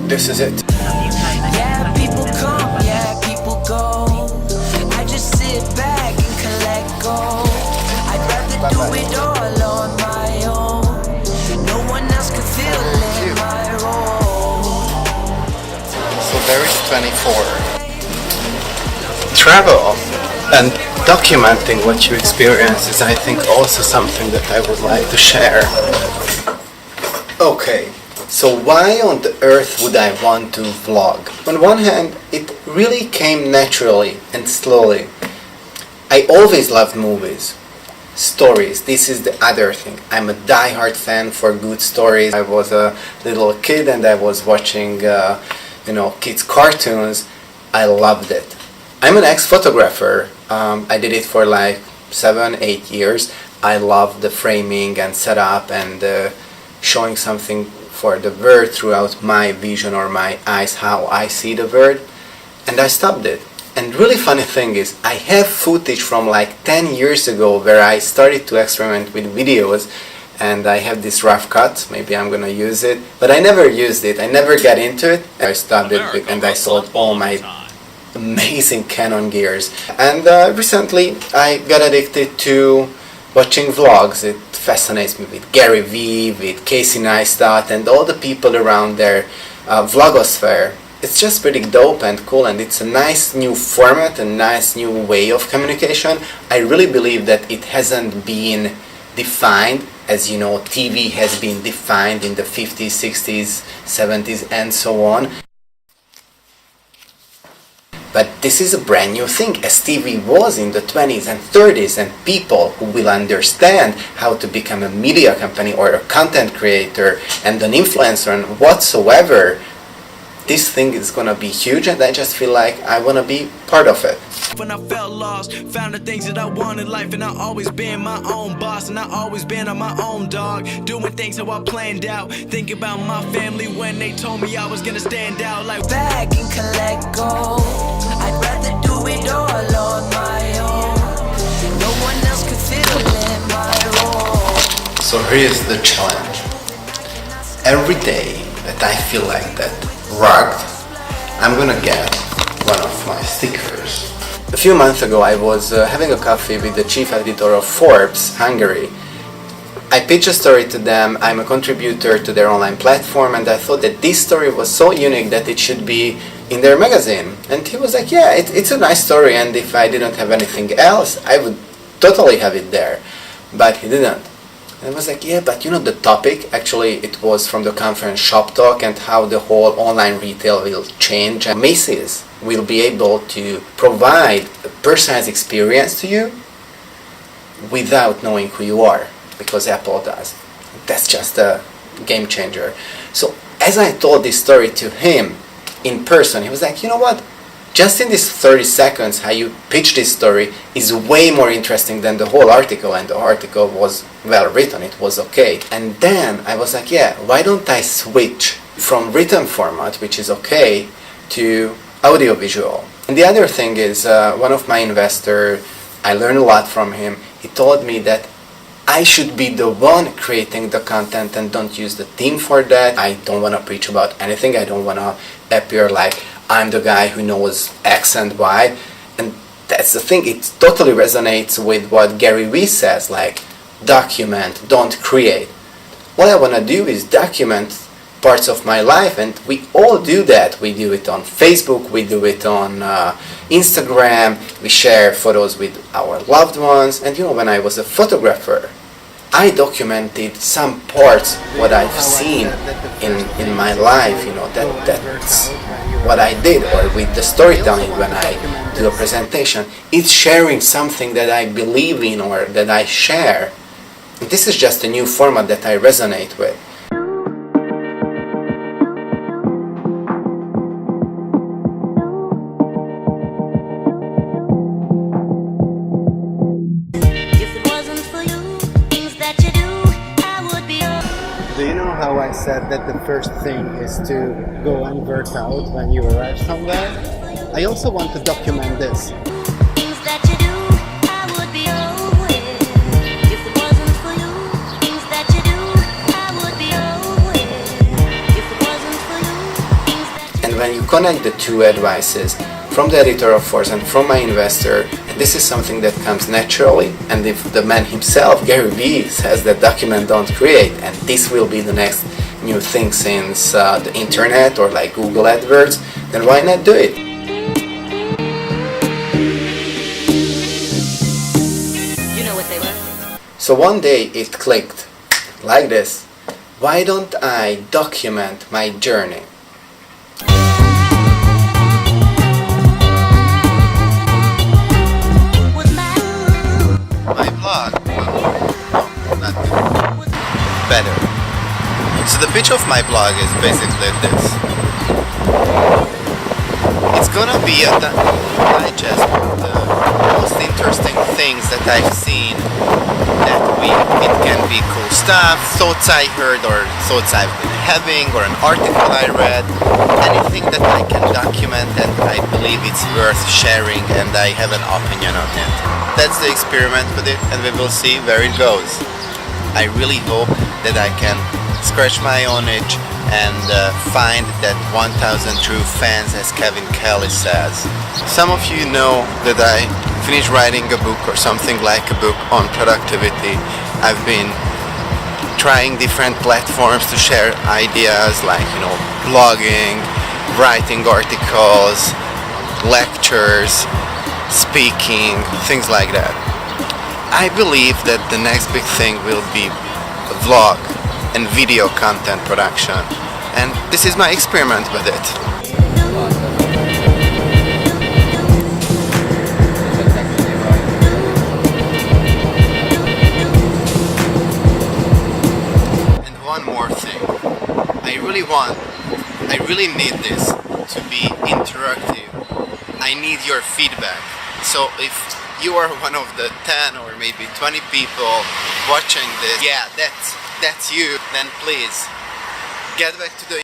this is it. Yeah, people come, yeah, people go. I just sit back and collect gold. I'd rather do it all on my own. No one else could fill in my role. So there is 24. Travel and documenting what you experience is, I think, also something that I would like to share. Okay, so why on the earth would I want to vlog? On one hand, it really came naturally and slowly. I always loved movies, stories. This is the other thing. I'm a die-hard fan for good stories. I was a little kid and I was watching, kids' cartoons. I loved it. I'm an ex-photographer. I did it for like 7-8 years. I love the framing and setup and showing something for the world throughout my vision or my eyes, how I see the world. And I stopped it. And really funny thing is, I have footage from like 10 years ago where I started to experiment with videos, and I have this rough cut. Maybe I'm gonna use it, but I never used it. I never got into it. I stopped it and I sold all my amazing Canon gears. And recently I got addicted to watching vlogs. It fascinates me with Gary Vee, with Casey Neistat, and all the people around their vlogosphere. It's just pretty dope and cool, and it's a nice new format, a nice new way of communication. I really believe that it hasn't been defined as, TV has been defined in the 50s, 60s, 70s, and so on. But this is a brand new thing, as TV was in the 20s and 30s, and people who will understand how to become a media company or a content creator and an influencer and whatsoever, this thing is gonna be huge, and I just feel like I wanna be part of it. When I felt lost, found the things that I want in life, and I always been my own boss, and I always been on my own dog, doing things how I planned out. Think about my family when they told me I was gonna stand out like Back and collect gold. I'd rather do it all on my own. No one else could fill in my role. So here's the challenge. Every day that I feel like that rugged, I'm gonna get one of my stickers. A few months ago I was having a coffee with the chief editor of Forbes, Hungary. I pitched a story to them. I'm a contributor to their online platform, and I thought that this story was so unique that it should be in their magazine. And he was like, yeah, it's a nice story, and if I didn't have anything else, I would totally have it there. But he didn't. And I was like, yeah, but the topic, actually it was from the conference Shop Talk and how the whole online retail will change. And Macy's will be able to provide a personalized experience to you without knowing who you are, because Apple does. That's just a game changer. So as I told this story to him in person, he was like, you know what? Just in these 30 seconds, how you pitch this story is way more interesting than the whole article, and the article was well written, it was okay. And then I was like, yeah, why don't I switch from written format, which is okay, to audiovisual. And the other thing is, one of my investors, I learned a lot from him. He told me that I should be the one creating the content and don't use the team for that. I don't want to preach about anything. I don't want to appear like I'm the guy who knows X and Y. And that's the thing, it totally resonates with what Gary Vee says, like, document, don't create. What I want to do is document parts of my life, and we all do that. We do it on Facebook, we do it on Instagram, we share photos with our loved ones. And when I was a photographer, I documented some parts what I've seen in my life, that's what I did, or with the storytelling when I do a presentation. It's sharing something that I believe in or that I share. This is just a new format that I resonate with. Do you know how I said that the first thing is to go and work out when you arrive somewhere? I also want to document this. And when you connect the two advices from the editor of Force and from my investor, this is something that comes naturally. And if the man himself, Gary Vee, says that document don't create, and this will be the next new thing since the internet or like Google AdWords, then why not do it? You know what they were? So one day it clicked like this. Why don't I document my journey? My blog, not better. So the pitch of my blog is basically this. It's gonna be a digest of the most interesting things that I've seen that week. It can be cool stuff, thoughts I heard or thoughts I've been having, or an article I read, anything that I can document and I believe it's worth sharing and I have an opinion on it. That's the experiment with it, and we will see where it goes. I really hope that I can scratch my own itch and find that 1,000 true fans, as Kevin Kelly says. Some of you know that I finished writing a book or something like a book on productivity. I've been trying different platforms to share ideas like, blogging, writing articles, lectures, speaking, things like that. I believe that the next big thing will be a vlog and video content production, and this is my experiment with it. And one more thing, I really need this to be interactive. I need your feedback. So if you are one of the 10 or maybe 20 people watching this, yeah, that's you, then please get back to the